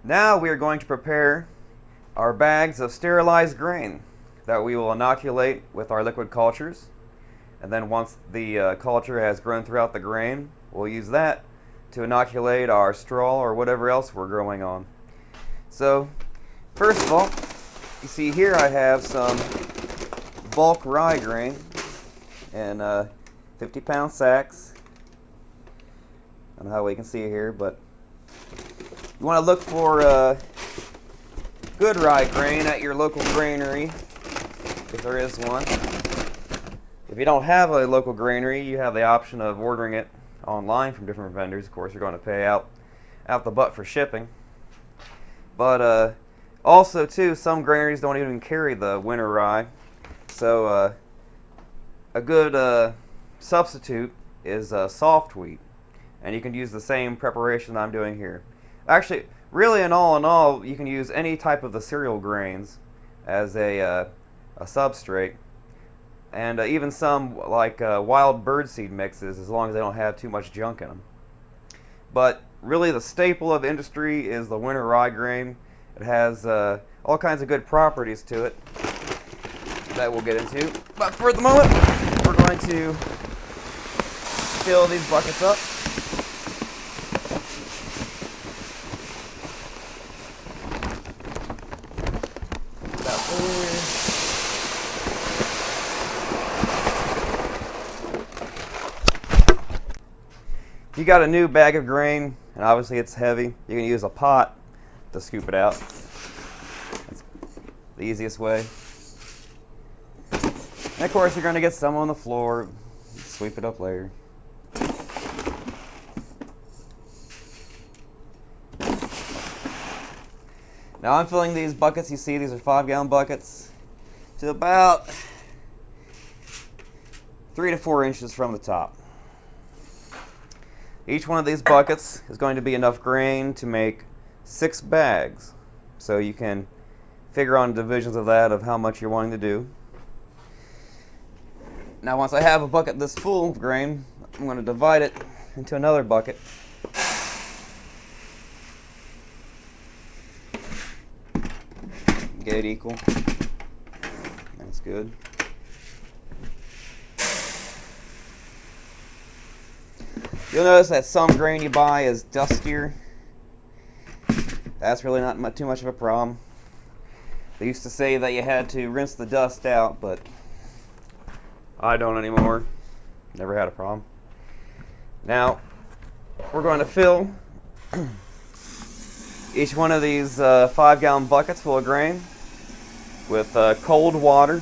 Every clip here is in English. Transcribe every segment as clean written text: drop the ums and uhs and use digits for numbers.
Now we are going to prepare our bags of sterilized grain that we will inoculate with our liquid cultures. And then once the culture has grown throughout the grain, we'll use that to inoculate our straw or whatever else we're growing on. So, first of all, you see here I have some bulk rye grain in 50-pound sacks. I don't know how we can see it here, but you want to look for good rye grain at your local granary, if there is one. If you don't have a local granary, you have the option of ordering it online from different vendors. Of course, you're going to pay out the butt for shipping. But also, too, some granaries don't even carry the winter rye. So a good substitute is soft wheat. And you can use the same preparation I'm doing here. Actually, really, in all, you can use any type of the cereal grains as a substrate. And even some like wild birdseed mixes, as long as they don't have too much junk in them. But really, the staple of the industry is the winter rye grain. It has all kinds of good properties to it that we'll get into. But for the moment, we're going to fill these buckets up. If you got a new bag of grain, and obviously it's heavy, you can use a pot to scoop it out. That's the easiest way. And of course, you're going to get some on the floor. Sweep it up later. Now I'm filling these buckets, you see these are 5-gallon buckets, to about 3 to 4 inches from the top. Each one of these buckets is going to be enough grain to make 6 bags. So you can figure on divisions of that of how much you're wanting to do. Now once I have a bucket this full of grain, I'm going to divide it into another bucket. Get it equal. That's good. You'll notice that some grain you buy is dustier. That's really not too much of a problem. They used to say that you had to rinse the dust out, but I don't anymore. Never had a problem. Now, we're going to fill each one of these 5-gallon buckets full of grain with cold water.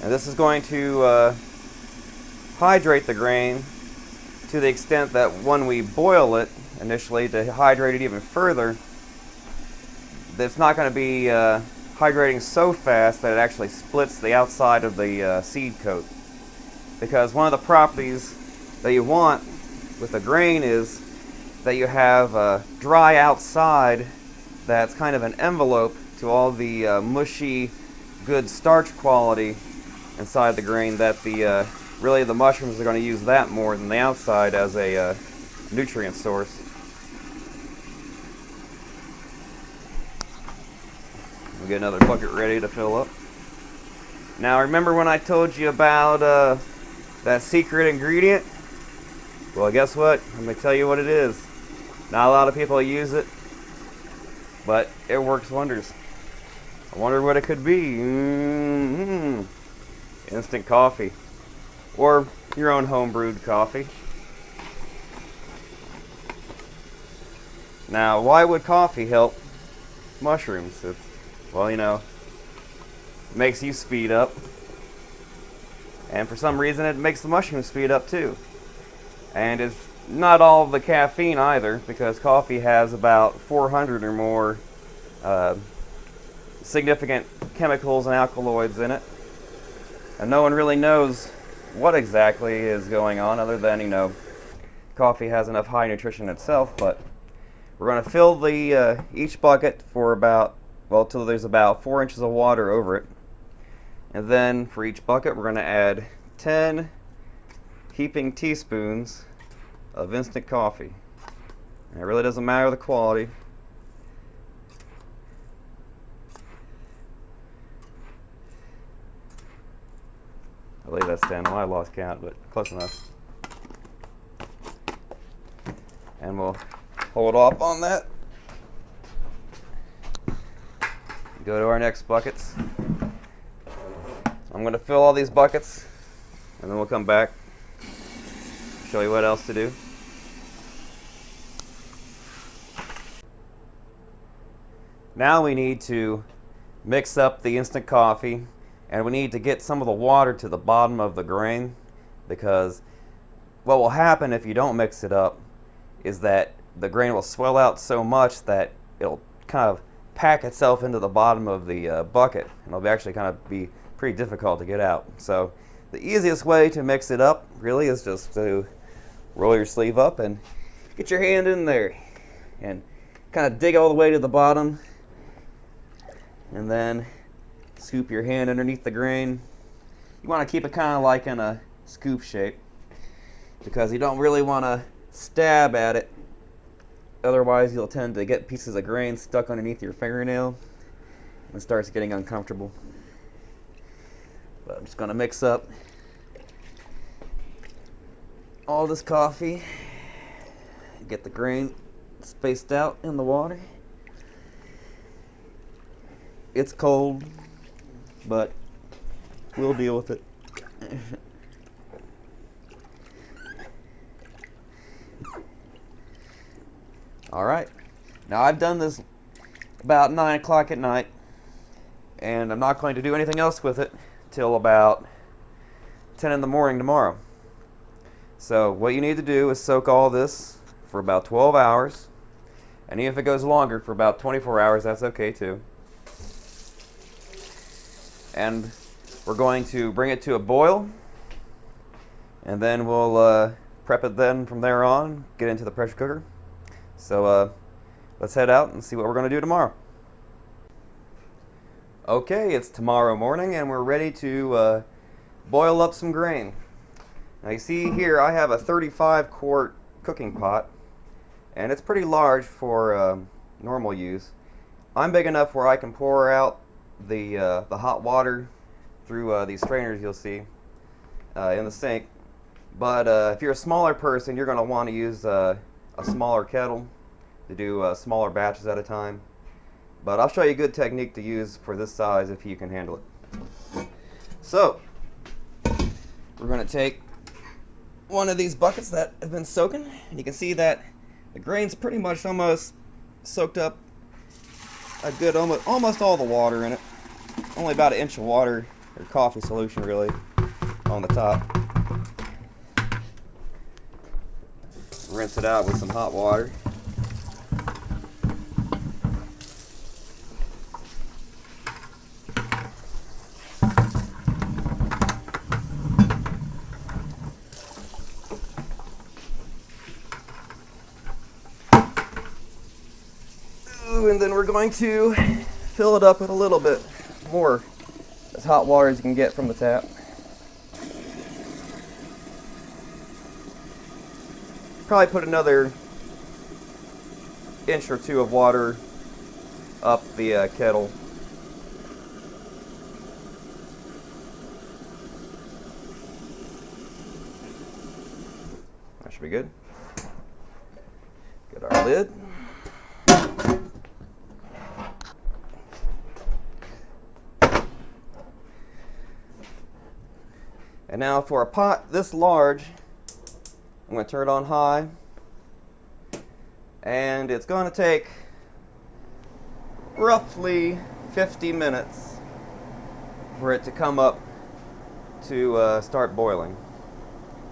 And this is going to hydrate the grain to the extent that when we boil it initially, to hydrate it even further, it's not going to be hydrating so fast that it actually splits the outside of the seed coat. Because one of the properties that you want with the grain is that you have a dry outside that's kind of an envelope to all the mushy, good starch quality inside the grain, that the really the mushrooms are going to use that more than the outside as a nutrient source. We'll get another bucket ready to fill up. Now remember when I told you about that secret ingredient? Well, guess what? I'm going to tell you what it is. Not a lot of people use it, but it works wonders. I wonder what it could be. Instant coffee. Or your own home-brewed coffee. Now, why would coffee help mushrooms? Well, you know, it makes you speed up. And for some reason, it makes the mushrooms speed up too. And it's not all the caffeine either, because coffee has about 400 or more significant chemicals and alkaloids in it. And no one really knows what exactly is going on, other than, you know, coffee has enough high nutrition itself. But we're going to fill the each bucket for about, well, till there's about 4 inches of water over it. And then for each bucket, we're going to add 10 heaping teaspoons of instant coffee. And it really doesn't matter the quality. I believe that's 10. Well, I lost count, but close enough. And we'll hold off on that. Go to our next buckets. I'm going to fill all these buckets, and then we'll come back, show you what else to do. Now we need to mix up the instant coffee, and we need to get some of the water to the bottom of the grain, because what will happen if you don't mix it up is that the grain will swell out so much that it'll kind of pack itself into the bottom of the bucket, and it'll actually kind of be pretty difficult to get out. So the easiest way to mix it up really is just to roll your sleeve up and get your hand in there and kind of dig all the way to the bottom, and then scoop your hand underneath the grain. You want to keep it kind of like in a scoop shape, because you don't really want to stab at it. Otherwise, you'll tend to get pieces of grain stuck underneath your fingernail, and it starts getting uncomfortable. But I'm just going to mix up all this coffee, get the grain spaced out in the water. It's cold, but we'll deal with it. Alright, now I've done this about 9 o'clock at night, and I'm not going to do anything else with it till about 10 in the morning tomorrow. So what you need to do is soak all this for about 12 hours, and even if it goes longer, for about 24 hours, that's okay too. And we're going to bring it to a boil, and then we'll prep it then from there on, get into the pressure cooker. So let's head out and see what we're going to do tomorrow. Okay, it's tomorrow morning and we're ready to boil up some grain. Now you see here I have a 35 quart cooking pot, and it's pretty large for normal use. I'm big enough where I can pour out the hot water through these strainers you'll see in the sink. But if you're a smaller person, you're going to want to use a smaller kettle to do smaller batches at a time. But I'll show you a good technique to use for this size if you can handle it. So we're going to take one of these buckets that have been soaking, and you can see that the grain's pretty much almost soaked up a good almost all the water in it. Only about 1 inch of water or coffee solution really on the top. Rinse it out with some hot water. And then we're going to fill it up with a little bit more, as hot water as you can get from the tap. Probably put another 1 inch or 2 of water up the kettle. That should be good. Get our lid. And now for a pot this large, I'm going to turn it on high, and it's going to take roughly 50 minutes for it to come up to start boiling.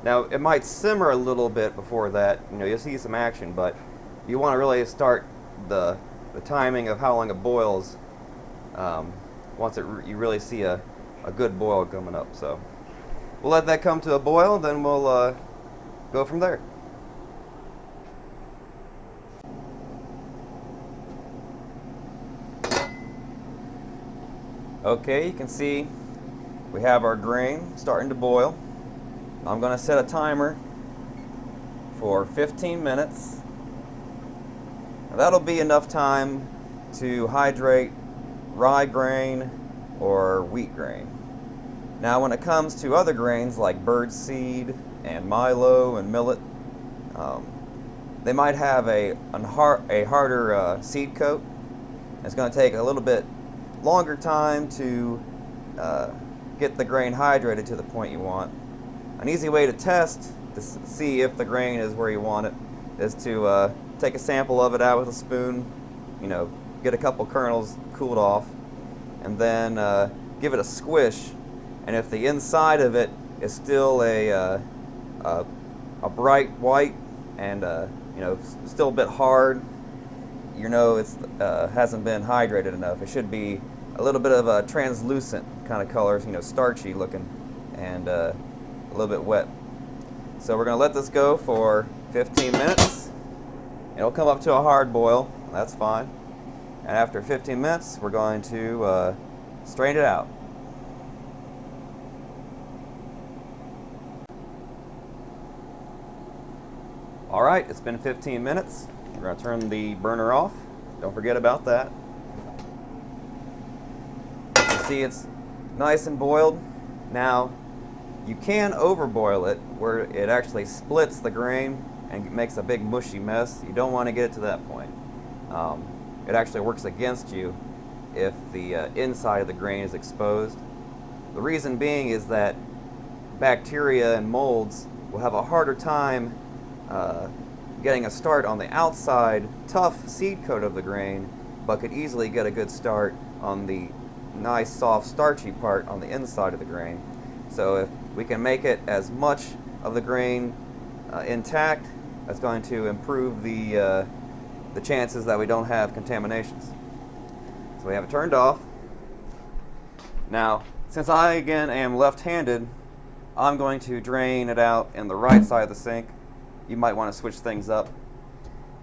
Now it might simmer a little bit before that, you'll see some action, but you want to really start the timing of how long it boils once you really see a good boil coming up. So we'll let that come to a boil, then we'll go from there. Okay, you can see we have our grain starting to boil. I'm going to set a timer for 15 minutes, That'll be enough time to hydrate rye grain or wheat grain. Now when it comes to other grains like bird seed and milo and millet, they might have a harder seed coat. It's going to take a little bit longer time to get the grain hydrated to the point you want. An easy way to test to see if the grain is where you want it is to take a sample of it out with a spoon, get a couple kernels cooled off, and then give it a squish. And if the inside of it is still a bright white and still a bit hard, it's hasn't been hydrated enough. It should be a little bit of a translucent kind of colors, starchy looking, and a little bit wet. So we're going to let this go for 15 minutes. It'll come up to a hard boil. That's fine. And after 15 minutes, we're going to strain it out. Alright, it's been 15 minutes. We're going to turn the burner off. Don't forget about that. You see it's nice and boiled. Now, you can overboil it where it actually splits the grain and makes a big mushy mess. You don't want to get it to that point. It actually works against you if the inside of the grain is exposed. The reason being is that bacteria and molds will have a harder time getting a start on the outside tough seed coat of the grain, but could easily get a good start on the nice soft starchy part on the inside of the grain. So if we can make it as much of the grain intact, that's going to improve the chances that we don't have contaminations. So we have it turned off. Now, since I again am left-handed, I'm going to drain it out in the right side of the sink. You might want to switch things up,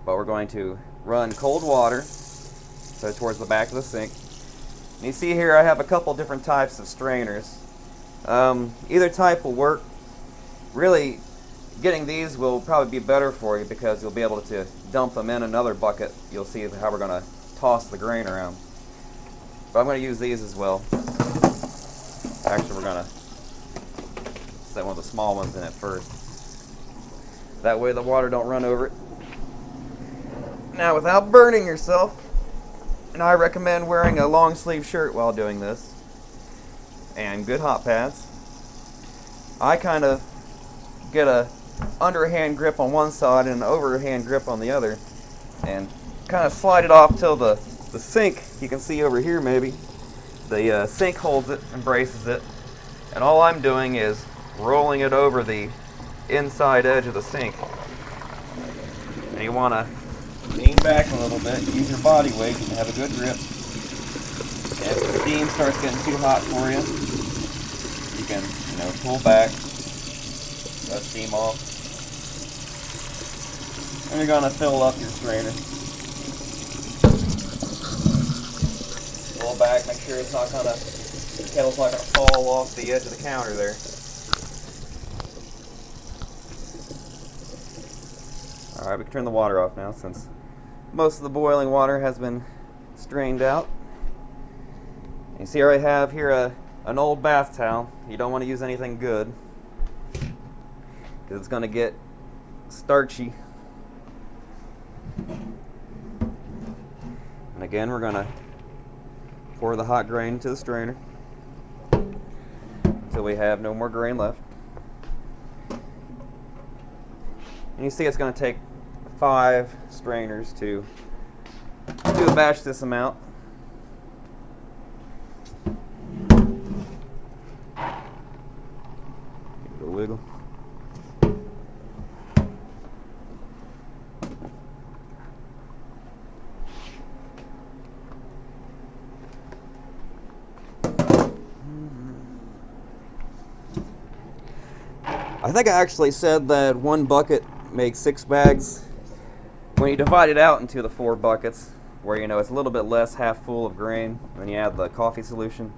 but we're going to run cold water so towards the back of the sink. And you see here I have a couple different types of strainers. Either type will work. Really, getting these will probably be better for you because you'll be able to dump them in another bucket. You'll see how we're going to toss the grain around. But I'm going to use these as well. Actually, we're going to set one of the small ones in it first. That way the water don't run over it. Now, without burning yourself, and I recommend wearing a long sleeve shirt while doing this, and good hot pads, I kind of get a underhand grip on one side and an overhand grip on the other, and kind of slide it off till the sink, you can see over here maybe, the sink holds it and braces it, and all I'm doing is rolling it over the inside edge of the sink. And you want to lean back a little bit, use your body weight and have a good grip. And if the steam starts getting too hot for you, you can, pull back, let steam off. And you're going to fill up your strainer. Pull back, make sure the kettle's not going to fall off the edge of the counter there. Alright, we can turn the water off now since most of the boiling water has been strained out. You see I have here an old bath towel. You don't want to use anything good because it's going to get starchy. And again, we're going to pour the hot grain into the strainer until we have no more grain left. And you see it's going to take 5 strainers to do a batch this amount. Give it a wiggle. I think I actually said that 1 bucket makes 6 bags. When you divide it out into the 4 buckets, where it's a little bit less half full of grain, when you add the coffee solution,